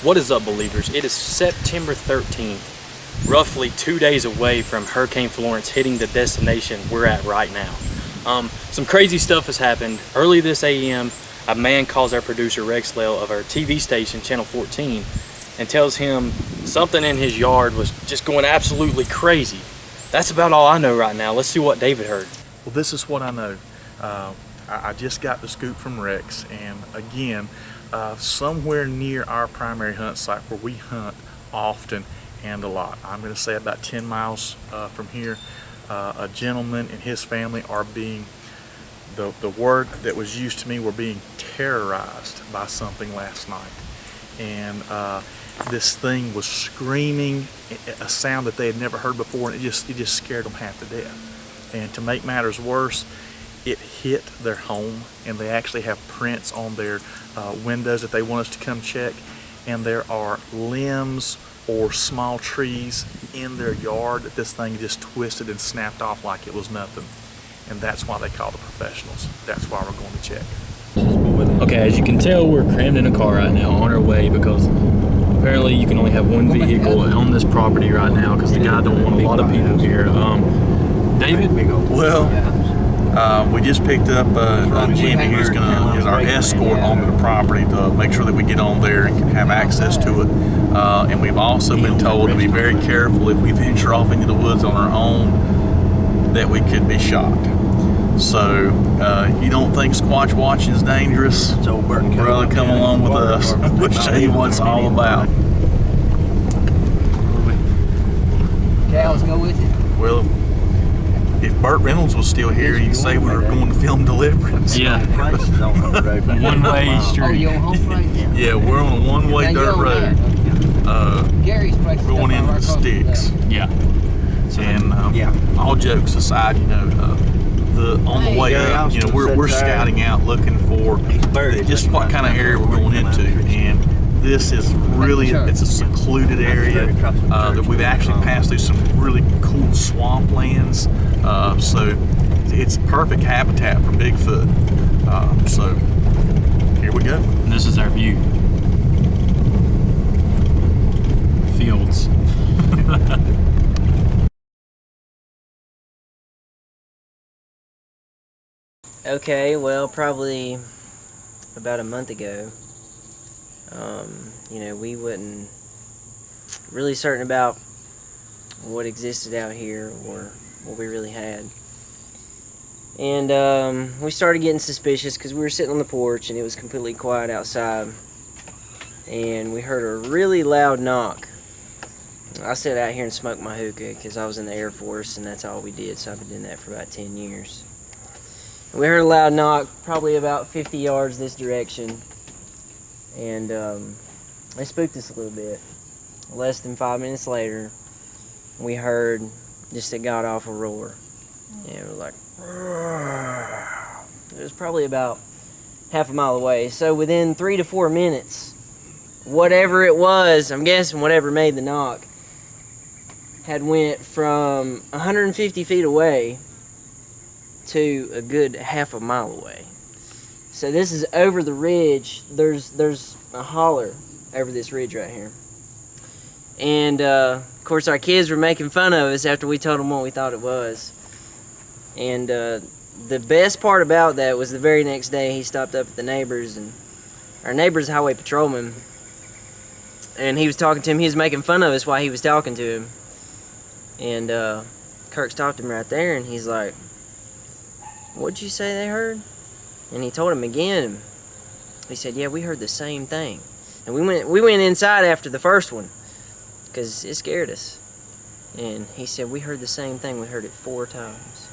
What is up, believers? It is September 13th, roughly 2 days away from Hurricane Florence hitting the destination we're at right now. Some crazy stuff has happened. Early this AM, a man calls our producer Rex Lale of our TV station, Channel 14, and tells him something in his yard was just going absolutely crazy. That's about all I know right now. Let's see what David heard. Well, this is what I know. I just got the scoop from Rex, and again, somewhere near our primary hunt site where we hunt often and a lot, I'm going to say about 10 miles from here, a gentleman and his family are being, the word that was used to me, were being terrorized by something last night. And this thing was screaming a sound that they had never heard before, and it just scared them half to death. And to make matters worse, it hit their home, and they actually have prints on their windows that they want us to come check, and there are limbs or small trees in their yard that this thing just twisted and snapped off like it was nothing. And that's why they call the professionals. That's why we're going to check. Okay, as you can tell, we're crammed in a car right now on our way because apparently you can only have one vehicle on this property right now because the guy don't want a lot of people here. David? Well, we just picked up Jimmy, who's is our escort onto the property to make sure that we get on there and can have access to it. And we've also been told to be very careful if we venture off into the woods on our own, that we could be shot. So if you don't think Squatch watching is dangerous, brother, come along with us. We'll show you what it's all about. Cows go with you? Well, if Burt Reynolds was still here, he'd say we were going to film Deliverance. Yeah. One-way street. Oh, you on home right now? Yeah, we're on a one-way dirt road. Gary's place Going into the sticks. Yeah. And all jokes aside, you know, on the way up, you know, we're scouting out, looking for just what kind of area we're going into. And this is really, it's a secluded area that we've actually passed through some really cool swamplands. So it's perfect habitat for Bigfoot. So here we go. And this is our view. Fields. Okay, well, probably about a month ago, you know, we wasn't really certain about what existed out here or what we really had. And we started getting suspicious because we were sitting on the porch and it was completely quiet outside. And we heard a really loud knock. I sat out here and smoked my hookah because I was in the Air Force and that's all we did, so I've been doing that for about 10 years. We heard a loud knock, probably about 50 yards this direction, and they spooked us a little bit. Less than 5 minutes later, we heard just a god-awful roar. And it was like, roar. It was probably about half a mile away. So within 3 to 4 minutes, whatever it was, I'm guessing whatever made the knock, had went from 150 feet away to a good half a mile away. So this is over the ridge. There's a holler over this ridge right here. And of course our kids were making fun of us after we told them what we thought it was. And the best part about that was the very next day he stopped up at the neighbors, and our neighbor's a highway patrolman, and he was talking to him. He was making fun of us while he was talking to him. And Kirk stopped him right there and he's like, "What'd you say they heard?" And he told him again. He said, "Yeah, we heard the same thing." And we went inside after the first one because it scared us. And he said, "We heard the same thing. We heard it 4 times."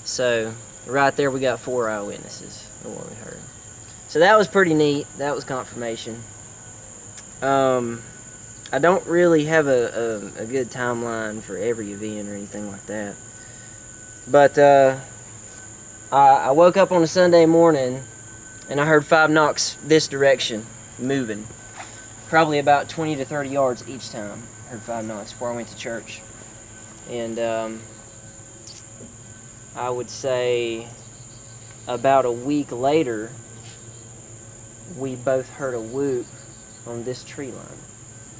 So right there we got 4 eyewitnesses of what we heard. So that was pretty neat. That was confirmation. I don't really have a good timeline for every event or anything like that. But I woke up on a Sunday morning and I heard 5 knocks this direction moving. Probably about 20 to 30 yards each time. I heard 5 knocks before I went to church. And I would say about a week later, we both heard a whoop on this tree line.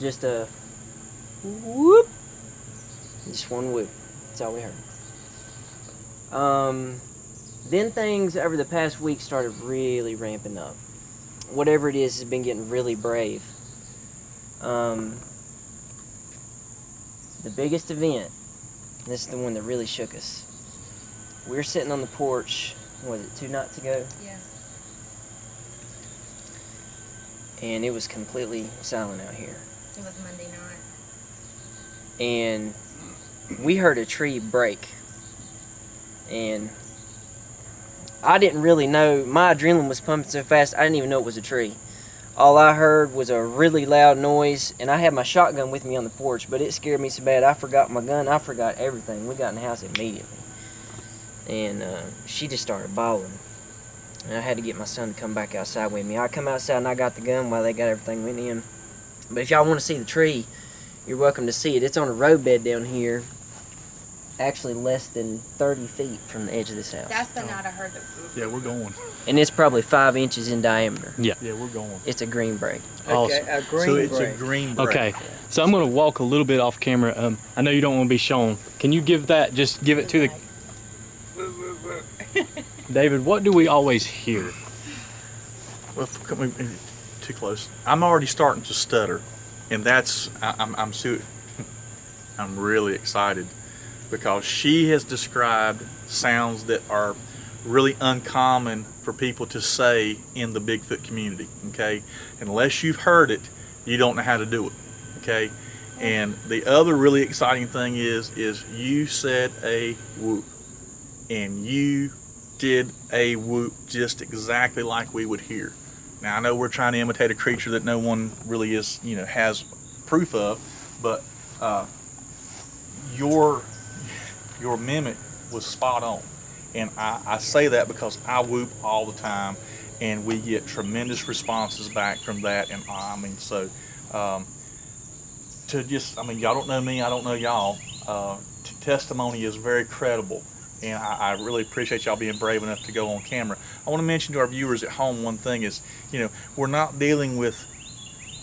Just a whoop. Just one whoop. That's all we heard. Then things over the past week started really ramping up. Whatever it is has been getting really brave. The biggest event, this is the one that really shook us. We were sitting on the porch, what was it, 2 nights ago? Yeah. And it was completely silent out here. It was Monday night. And we heard a tree break. And I didn't really know, my adrenaline was pumping so fast, I didn't even know it was a tree. All I heard was a really loud noise, and I had my shotgun with me on the porch, but it scared me so bad, I forgot my gun, I forgot everything. We got in the house immediately. And she just started bawling. And I had to get my son to come back outside with me. I come outside and I got the gun while they got everything went in. But if y'all want to see the tree, you're welcome to see it. It's on a roadbed down here, actually less than 30 feet from the edge of this house. That's the night I heard the. Yeah, we're going. And it's probably 5 inches in diameter. Yeah, we're going. It's a green break. Awesome. Okay, a green So it's break. a green break. Okay, so I'm going to walk a little bit off camera. I know you don't want to be shown. Can you give that, just give it to the... David, what do we always hear? Well, too close. I'm already starting to stutter, and I'm really excited because she has described sounds that are really uncommon for people to say in the Bigfoot community. Okay, unless you've heard it, you don't know how to do it. Okay, and the other really exciting thing is you said a whoop, and you did a whoop just exactly like we would hear. Now I know we're trying to imitate a creature that no one really has proof of, but your mimic was spot on, and I say that because I whoop all the time, and we get tremendous responses back from that. And y'all don't know me, I don't know y'all. Testimony is very credible. And I really appreciate y'all being brave enough to go on camera. I want to mention to our viewers at home one thing is, we're not dealing with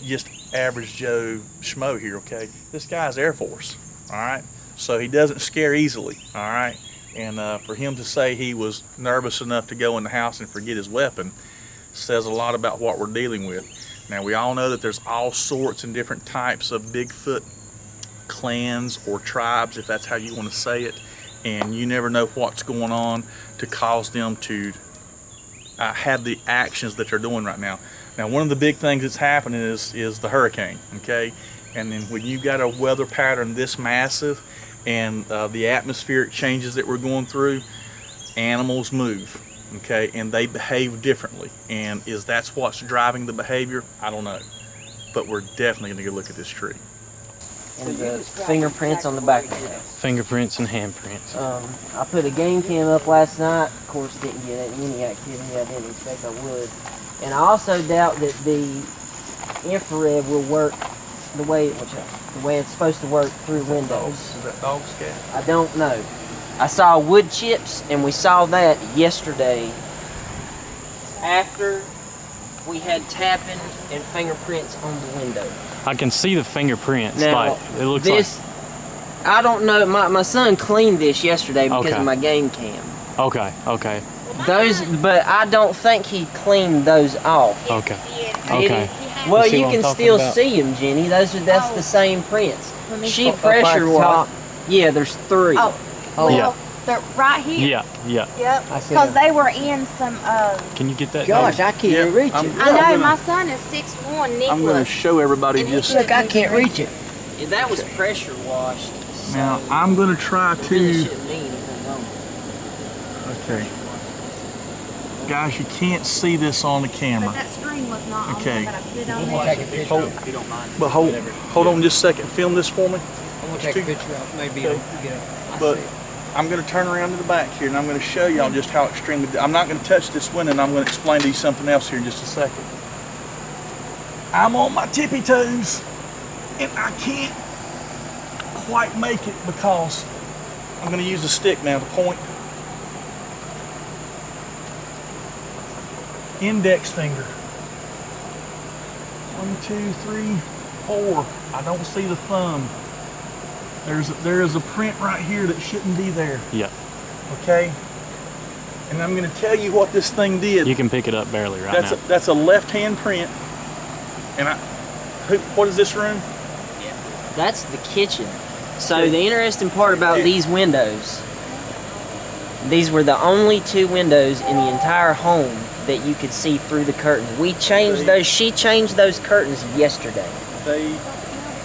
just average Joe Schmo here, okay? This guy's Air Force, all right? So he doesn't scare easily, all right? And for him to say he was nervous enough to go in the house and forget his weapon says a lot about what we're dealing with. Now, we all know that there's all sorts and different types of Bigfoot clans or tribes, if that's how you want to say it. And you never know what's going on to cause them to have the actions that they're doing right now. Now, one of the big things that's happening is the hurricane, okay? And then when you got a weather pattern this massive and the atmospheric changes that we're going through, animals move, okay? And they behave differently. And that's what's driving the behavior? I don't know. But we're definitely going to go look at this tree. And the fingerprints on the back of the house. Fingerprints and handprints. I put a game cam up last night. Of course, didn't get any activity I didn't expect I would. And I also doubt that the infrared will work the way it's supposed to work through windows. Is that dog scat? I don't know. I saw wood chips, and we saw that yesterday after we had tapping and fingerprints on the window. I can see the fingerprints. Now, it looks this, I don't know. My son cleaned this yesterday because Okay. of my game cam. Okay. Those, but I don't think he cleaned those off. Okay. Did Okay. he? Well, You see you what I'm can talking still about? see them, Jenny. That's the same prints. Let me She see. pressure Up at the top? washed. Yeah, there's 3. Oh, well, Yeah. they're right here. Yeah. Yep. I see Because them. they were in some. Can you get that? Gosh, David? I can't even reach it. I know my son is 6'1", Nicholas. I'm going to show everybody And he just... Look, I can't reach it. Yeah, that was pressure washed. So Now, I'm going to try it really to... shouldn't mean anything wrong. Okay. Guys, you can't see this on the But camera. that screen was not Okay. on there, but I put it on I'm there. gonna take a picture. Hold, if you don't mind. but hold on just a second. Film this for me. I'm gonna take a picture of maybe Okay. get a. But I'm going to turn around to the back here and I'm going to show y'all just how extremely... I'm not going to touch this window, and I'm going to explain to you something else here in just a second. I'm on my tippy toes and I can't quite make it because I'm going to use a stick now to point. Index finger. 1, 2, 3, 4. I don't see the thumb. There is a print right here that shouldn't be there. Yeah. Okay. And I'm going to tell you what this thing did. You can pick it up barely right now. That's a left-hand print. And what is this room? That's the kitchen. So the interesting part about these windows, these were the only 2 windows in the entire home that you could see through the curtains. We changed those. She changed those curtains yesterday.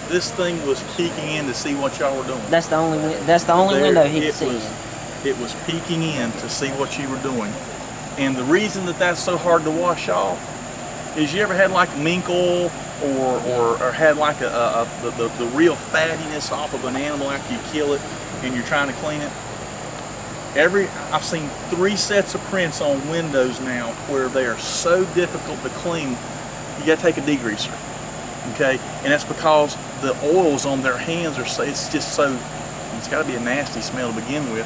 This thing was peeking in to see what y'all were doing. That's the only. That's the only window he could see. It was peeking in to see what you were doing. And the reason that that's so hard to wash off is you ever had like mink oil or had like the real fattiness off of an animal after you kill it and you're trying to clean it? I've seen 3 sets of prints on windows now where they are so difficult to clean, you gotta take a degreaser, okay? And that's because the oils on their hands are it's gotta be a nasty smell to begin with,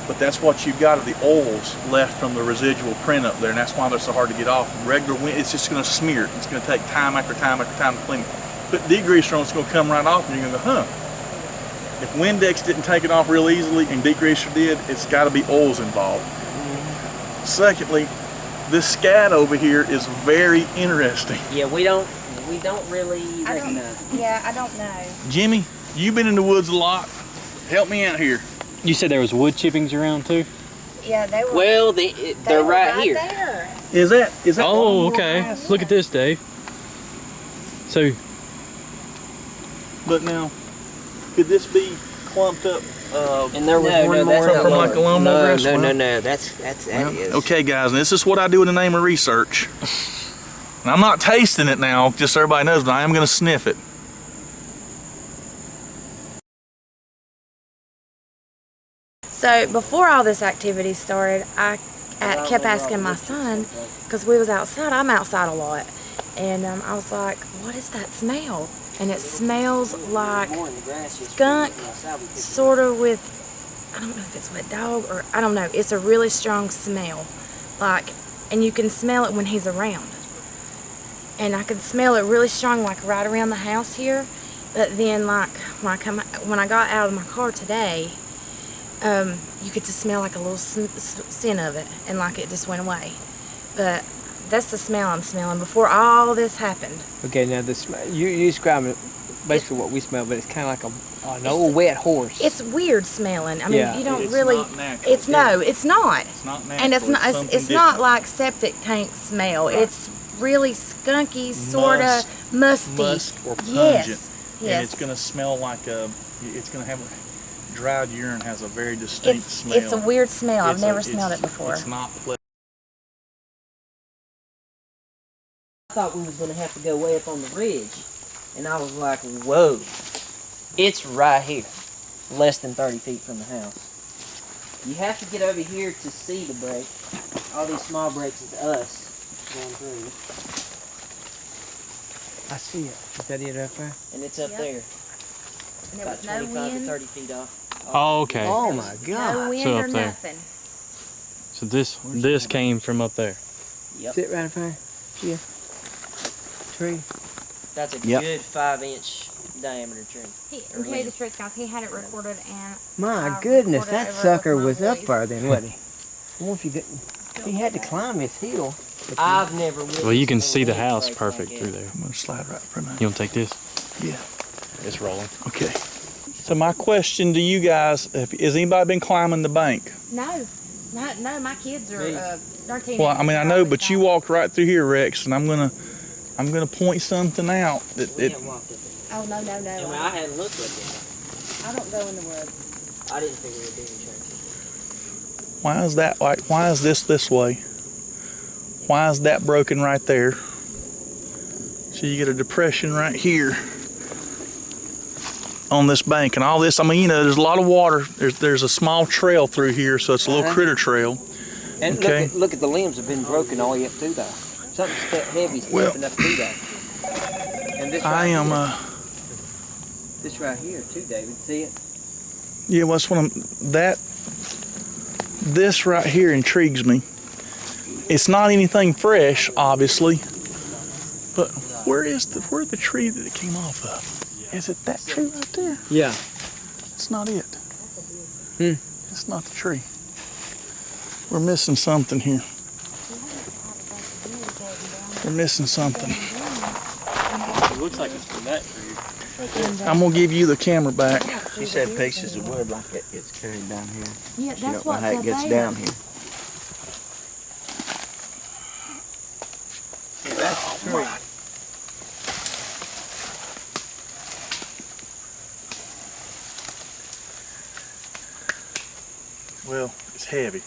but that's what you've got, are the oils left from the residual print up there, and that's why they're so hard to get off. Regular wind, it's just gonna smear it. It's gonna take time after time after time to clean it. Put degreaser on, it's gonna come right off, and you're gonna go, huh. If Windex didn't take it off real easily and degreaser did, it's got to be oils involved. Secondly, this scat over here is very interesting. Yeah, we don't really recognize it. Yeah, I don't know. Jimmy, you've been in the woods a lot. Help me out here. You said there was wood chippings around too? Yeah, they were. Well, they're right here. There. Is that? Oh, okay. Look at this, Dave. So, but now, could this be clumped up? And there was one more from like a lawnmower grass? No. That is. Okay, guys, and this is what I do in the name of research. And I'm not tasting it now, just so everybody knows, but I am going to sniff it. So before all this activity started, I kept asking my son, because we was outside. I'm outside a lot, and I was like, "What is that smell?" And it smells like skunk, sort of with, I don't know if it's wet dog or, I don't know. It's a really strong smell, like, and you can smell it when he's around. And I could smell it really strong, like right around the house here. But then, like, when I got out of my car today, you get to smell like a little scent of it, and like it just went away. But that's the smell I'm smelling before all this happened. Okay, now the smell, you describing basically what we smell, but it's kind of like an old wet horse. It's weird smelling. I mean, Yeah. you don't It's really. not natural. It's no, it's not. It's not natural. And it's not. something It's not different. like septic tank smell. Right. It's really skunky, sort of musty. Musk or pungent. Yes. And Yes. it's going to smell like it's going to have dried urine has a very distinct smell. It's a weird smell. I've It's never a- smelled it before. It's not pleasant. I thought we was gonna have to go way up on the ridge, and I was like, whoa, it's right here, less than 30 feet from the house. You have to get over here to see the break. All these small breaks is us going through, I see it. Is that it up there? and it's up Yep. there, And there about was no 25 to wind. 30 feet off. oh, okay. Oh my No God. wind So or up there. nothing. So this came from up there. Yep, Sit right up there. Yeah. Tree. that's a Yep. good 5-inch diameter tree. And tell you the truth, guys, he had it recorded, and My I goodness, recorded that over sucker with was my up voice. there then, wasn't he? I wonder if you didn't. He had to climb his hill. I've never witnessed Well, you can a see the wind house break perfect like through that. there. I'm going to slide right in front of You want to take this? Yeah. It's rolling. Okay. So my question to you guys, has anybody been climbing the bank? No, my kids are Me. they're teenagers. Well, I mean, I know, but you walked right through here, Rex, and I'm gonna point something out that We it. didn't walk up there. Oh no. I mean, I hadn't looked at it. I don't go in the woods. I didn't think it would be in church. Why is that like? Why is this way? Why is that broken right there? So you get a depression right here on this bank, and all this. I mean, you know, there's a lot of water. There's a small trail through here, so it's a little critter trail. And Okay. look at the limbs have been broken all the way up through there. Something heavy's Well, stepping up through there. And this I right am. here, this right here too, David. See it? Yeah, what's what I'm that. This right here intrigues me. It's not anything fresh, obviously, but where's the tree that it came off of? Is it that tree right there? Yeah. It's not it. It's not the tree. We're missing something here. We're missing something. It looks like it's from that tree. Right there. I'm gonna give you the camera back. She said pieces of wood like it gets carried down here. Yeah, She that's don't know what how it gets there. down here. Yeah, that's the tree. Well, it's heavy.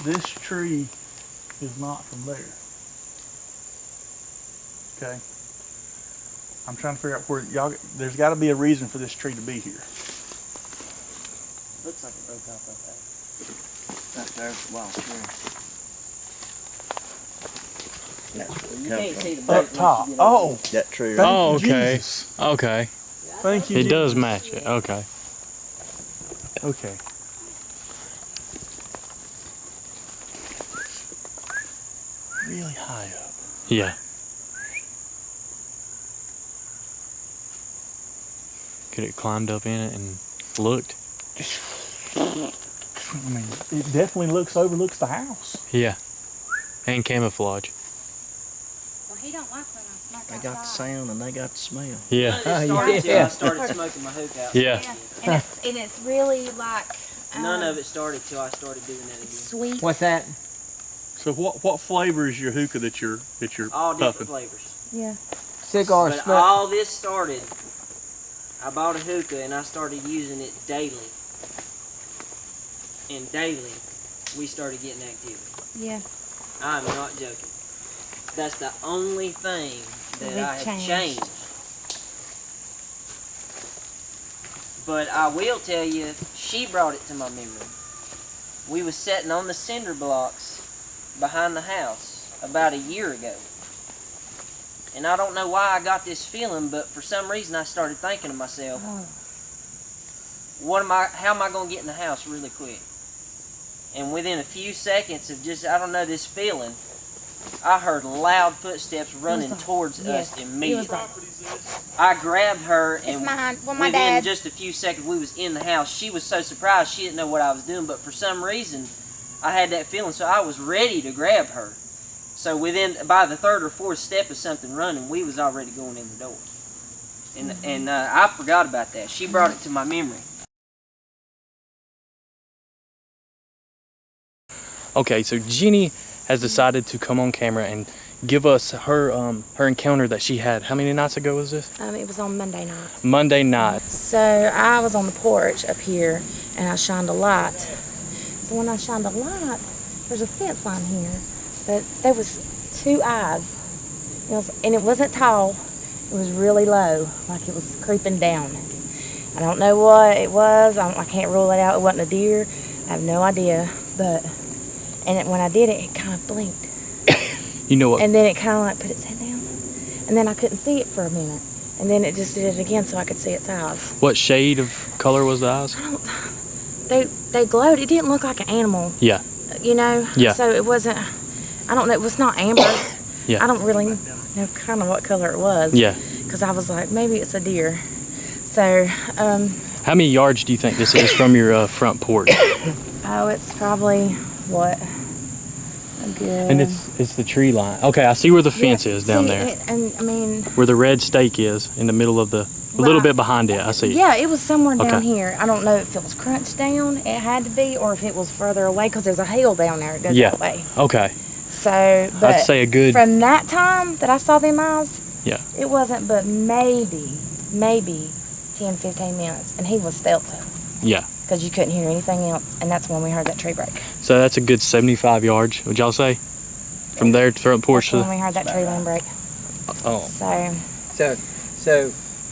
This tree is not from there. Okay. I'm trying to figure out where y'all. There's got to be a reason for this tree to be here. Looks like it broke off like that. That's there's a wild tree. That's where You it can't comes see from. the break Up top. once you get over Oh, That tree right thank Oh, you, okay. Jesus. Okay. Thank you. It does Jesus. match it. Okay. Okay. Really high up. Yeah. Could it climbed up in it and looked? I mean, it definitely overlooks the house. Yeah. And camouflage. Well, he don't like when I smoke They got the sound and they got the smell. Yeah. None of it started till I started smoking my hook out. Yeah. And it's really like None of it started till I started doing that again. sweet. What's that? So what flavor is your hookah that you're All different puffing? flavors. Yeah. Cigar But smoke. all this started, I bought a hookah and I started using it daily. And daily, we started getting activity. Yeah. I'm not joking. That's the only thing that We've I have changed. changed. But I will tell you, she brought it to my memory. We was sitting on the cinder blocks behind the house about a year ago. And I don't know why I got this feeling, but for some reason I started thinking to myself, Oh. how am I going to get in the house really quick? And within a few seconds of just, I don't know, this feeling, I heard loud footsteps running towards us immediately. I grabbed her It's and mine. Well, my within dad's. just a few seconds we was in the house. She was so surprised she didn't know what I was doing, but for some reason I had that feeling, so I was ready to grab her. So by the third or fourth step of something running, we was already going in the door. And I forgot about that. She brought it to my memory. Okay, so Jeannie has decided to come on camera and give us her her encounter that she had. How many nights ago was this? It was on Monday night. Monday night. So I was on the porch up here and I shined a light. So when I shined a light, there's a fence line here, but there was two eyes. And it wasn't tall. It was really low, like it was creeping down. I don't know what it was. I can't rule it out. It wasn't a deer. I have no idea. When I did it, it kind of blinked. You know what? And then it kind of like put its head down. And then I couldn't see it for a minute. And then it just did it again so I could see its eyes. What shade of color was the eyes? They glowed. It didn't look like an animal, Yeah. you know? Yeah. So it wasn't, I don't know, it was not amber. Yeah. I don't really know kind of what color it was. Yeah. Because I was like, maybe it's a deer. So, How many yards do you think this is from your front porch? oh, it's probably, what? A good... And it's the tree line. Okay, I see where the fence is down See, there. And I mean... Where the red stake is in the middle of a little Right. bit behind it. I see. Yeah, it was somewhere down Okay. here. I don't know if it was crunched down, it had to be, or if it was further away, because there's a hill down there that goes Yeah. that way. Okay. So, but I'd say a good. from that time that I saw them eyes, Yeah. it wasn't but maybe 10, 15 minutes, and he was stealthing, Yeah. because you couldn't hear anything else, and that's when we heard that tree break. So that's a good 75 yards. Would y'all say? From there to front porch That's to when we heard that tree limb break. oh. So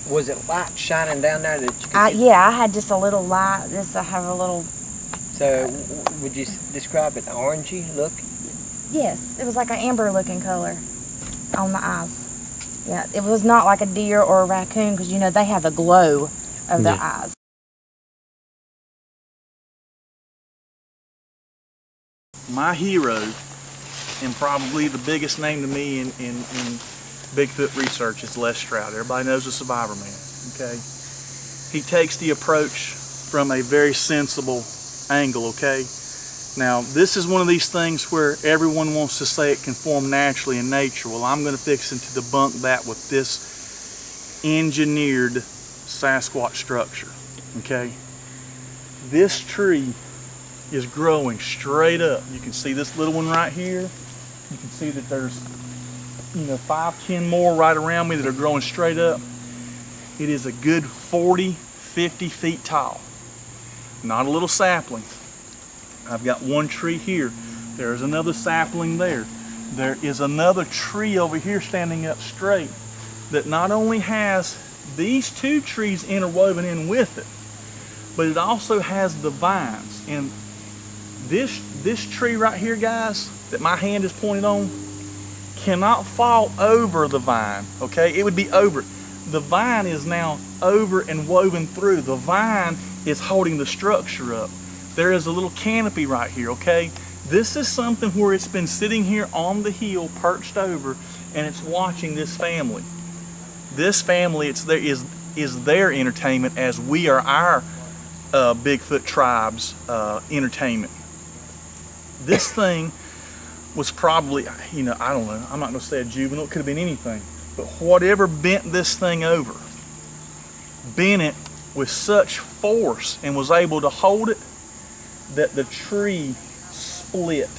was it light shining down there that you could Yeah, I had just a little light, I have a little, So would you describe it orangey look? yes, it was like an amber looking color on the eyes. Yeah, it was not like a deer or a raccoon, because you know they have the glow of their Yeah. eyes. my hero, and probably the biggest name to me in Bigfoot research, is Les Stroud. Everybody knows the Survivor Man, okay? He takes the approach from a very sensible angle, okay? Now, this is one of these things where everyone wants to say it can form naturally in nature. Well, I'm going to fix it to debunk that with this engineered Sasquatch structure, okay? This tree is growing straight up. You can see this little one right here. You can see that there's, 5, 10 more right around me that are growing straight up. It is a good 40, 50 feet tall. Not a little sapling. I've got one tree here. There's another sapling there. There is another tree over here standing up straight that not only has these two trees interwoven in with it, but it also has the vines. And this tree right here, guys, that my hand is pointed on, cannot fall over the vine, okay? It would be over it. The vine is now over and woven through. The vine is holding the structure up. There is a little canopy right here, okay? This is something where it's been sitting here on the hill, perched over, and it's watching this family. This family, is their entertainment as we are our Bigfoot tribe's entertainment. This thing was probably, I don't know, I'm not going to say a juvenile, it could have been anything, but whatever bent this thing over, bent it with such force and was able to hold it that the tree split.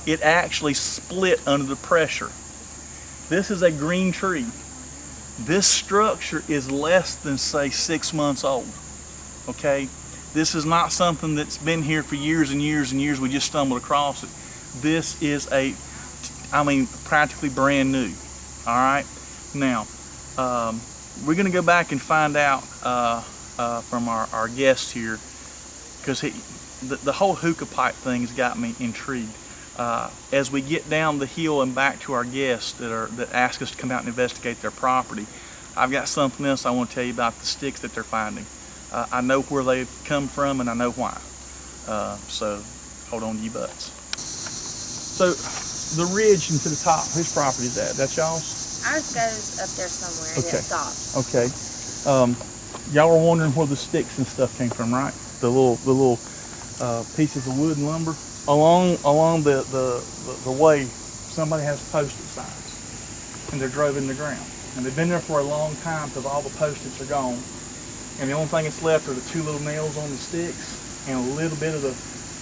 It actually split under the pressure. This is a green tree. This structure is less than, say, 6 months old, okay? This is not something that's been here for years and years and years. We just stumbled across it. This is practically brand new, all right? Now, we're gonna go back and find out from our guest here, because the whole hookah pipe thing's got me intrigued. As we get down the hill and back to our guests that ask us to come out and investigate their property, I've got something else I want to tell you about the sticks that they're finding. I know where they've come from and I know why. So hold on to your butts. So the ridge and to the top, whose property is that? That's y'all's? Ours goes up there somewhere and it stops. Okay. Y'all were wondering where the sticks and stuff came from, right? The little pieces of wood and lumber. Along the way, somebody has postage signs, and they're drove in the ground. And they've been there for a long time because all the post-its are gone. And the only thing that's left are the two little nails on the sticks and a little bit of the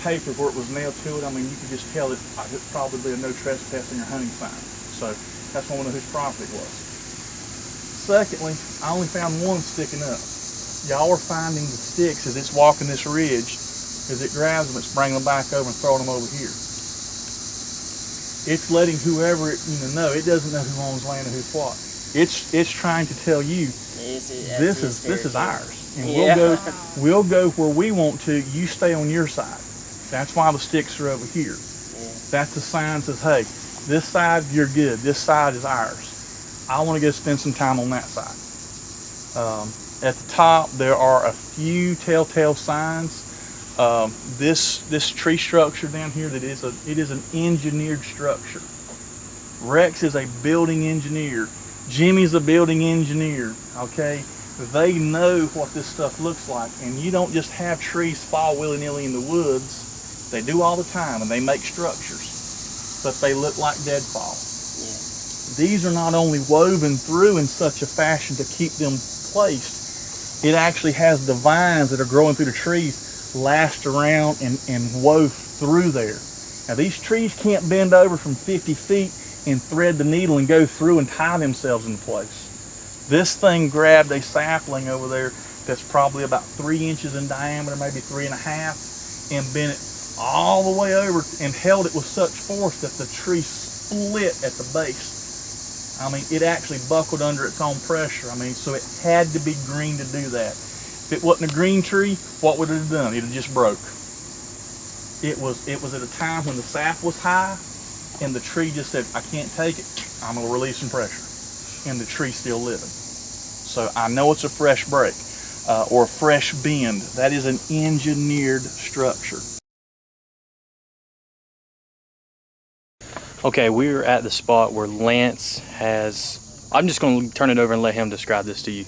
paper where it was nailed to it. I mean, you could just tell it's probably a no trespassing or hunting sign. So that's one of whose property it was. Secondly, I only found one sticking up. Y'all are finding the sticks as it's walking this ridge. As it grabs them, it's bringing them back over and throwing them over here. It's letting whoever it know. It doesn't know who owns land and who's what. It's trying to tell you this is ours, and we'll go where we want to. You stay on your side. That's why the sticks are over here. That's the sign that says, hey, this side you're good. This side is ours. I want to go spend some time on that side. At the top there are a few telltale signs. This tree structure down here, it is an engineered structure. Rex is a building engineer. Jimmy's a building engineer, okay? They know what this stuff looks like, and you don't just have trees fall willy-nilly in the woods. They do all the time, and they make structures, but they look like deadfall. Yeah. These are not only woven through in such a fashion to keep them placed, it actually has the vines that are growing through the trees lashed around and wove through there. Now these trees can't bend over from 50 feet and thread the needle and go through and tie themselves in place. This thing grabbed a sapling over there that's probably about 3 inches in diameter, maybe 3.5, and bent it all the way over and held it with such force that the tree split at the base. I mean, it actually buckled under its own pressure. I mean, so it had to be green to do that. If it wasn't a green tree, what would it have done? It would have just broke. It was at a time when the sap was high, and the tree just said, I can't take it. I'm going to release some pressure. And the tree's still living. So I know it's a fresh break or a fresh bend. That is an engineered structure. Okay, we're at the spot where Lance has. I'm just going to turn it over and let him describe this to you.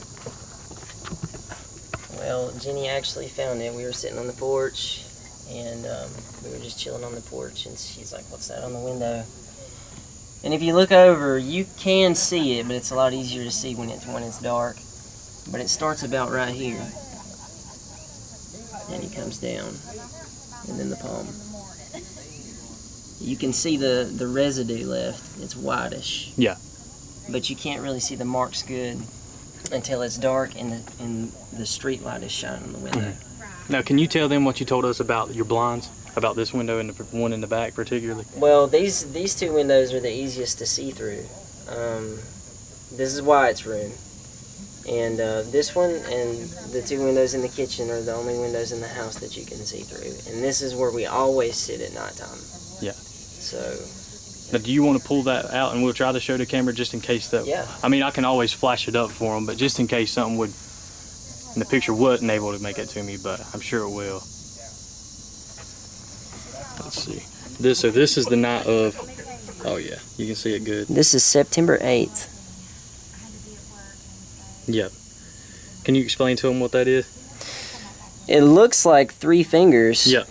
Well, Jenny actually found it. We were sitting on the porch, and we were just chilling on the porch, and she's like, "What's that on the window?" And if you look over, you can see it, but it's a lot easier to see when it's dark. But it starts about right here, and he comes down, and then the palm. You can see the residue left. It's whitish. Yeah. But you can't really see the marks good until it's dark and the street light is shining on the window. Mm-hmm. Now, can you tell them what you told us about your blinds? About this window and the one in the back particularly? Well, these two windows are the easiest to see through. This is Wyatt's room. And this one and the two windows in the kitchen are the only windows in the house that you can see through. And this is where we always sit at nighttime. Yeah. So... Now, do you want to pull that out and we'll try to show the camera just in case that... Yeah. I mean, I can always flash it up for them, but just in case something would... And the picture wasn't able to make it to me, but I'm sure it will. Let's see. So this is the night of... Oh, yeah. You can see it good. This is September 8th. Yep. Can you explain to them what that is? It looks like 3 fingers. Yep.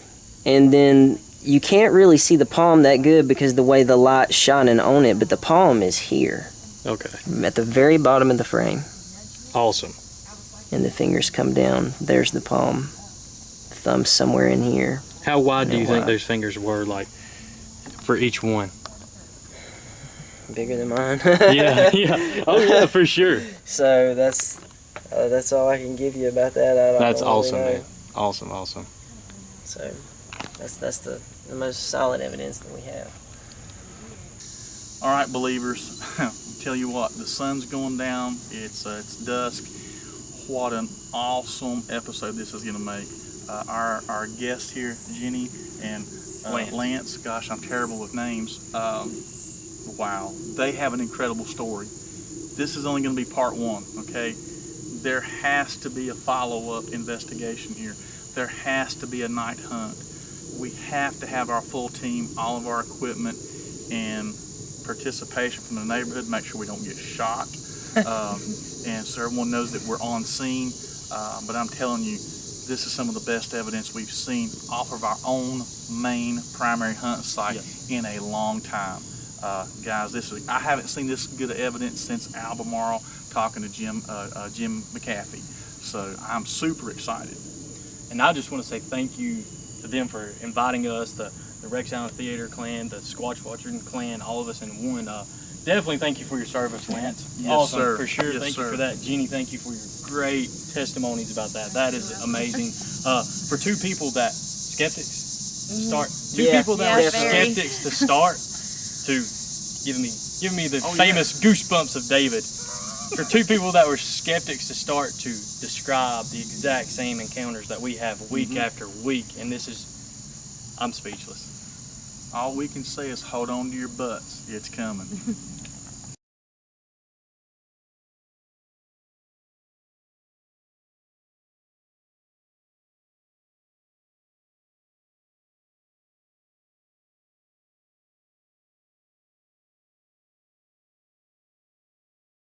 And then you can't really see the palm that good because the way the light's shining on it, but the palm is here. Okay. At the very bottom of the frame. Awesome. And the fingers come down. There's the palm. Thumb somewhere in here. How wide do you think those fingers were, like, for each one? Bigger than mine. Yeah, yeah. Oh, yeah, for sure. So that's all I can give you about that. That's don't awesome, really know. man. Awesome, awesome. So that's the most solid evidence that we have. All right, believers. Tell you what, the sun's going down. It's dusk. What an awesome episode this is going to make. Our guests here, Jenny and Lance. Gosh, I'm terrible with names. Wow, they have an incredible story. This is only going to be part 1, okay? There has to be a follow-up investigation here. There has to be a night hunt. We have to have our full team, all of our equipment, and participation from the neighborhood, make sure we don't get shot. And so everyone knows that we're on scene. But I'm telling you, this is some of the best evidence we've seen off of our own main primary hunt site in a long time. Guys, I haven't seen this good of evidence since Albemarle talking to Jim McAfee. So I'm super excited. And I just want to say thank you to them for inviting us, the Rex Island Theater clan, the Squatch Watchers clan, all of us in one. Definitely thank you for your service, Lance. Yes, awesome, sir. for sure. Yes, thank sir. you for that. Jeannie, thank you for your great testimonies about that. That is amazing. For two people that skeptics to start, people that were very. skeptics to start, to give me the famous goosebumps of David. For two people that were skeptics to start to describe the exact same encounters that we have week after week, and I'm speechless. All we can say is hold on to your butts. It's coming.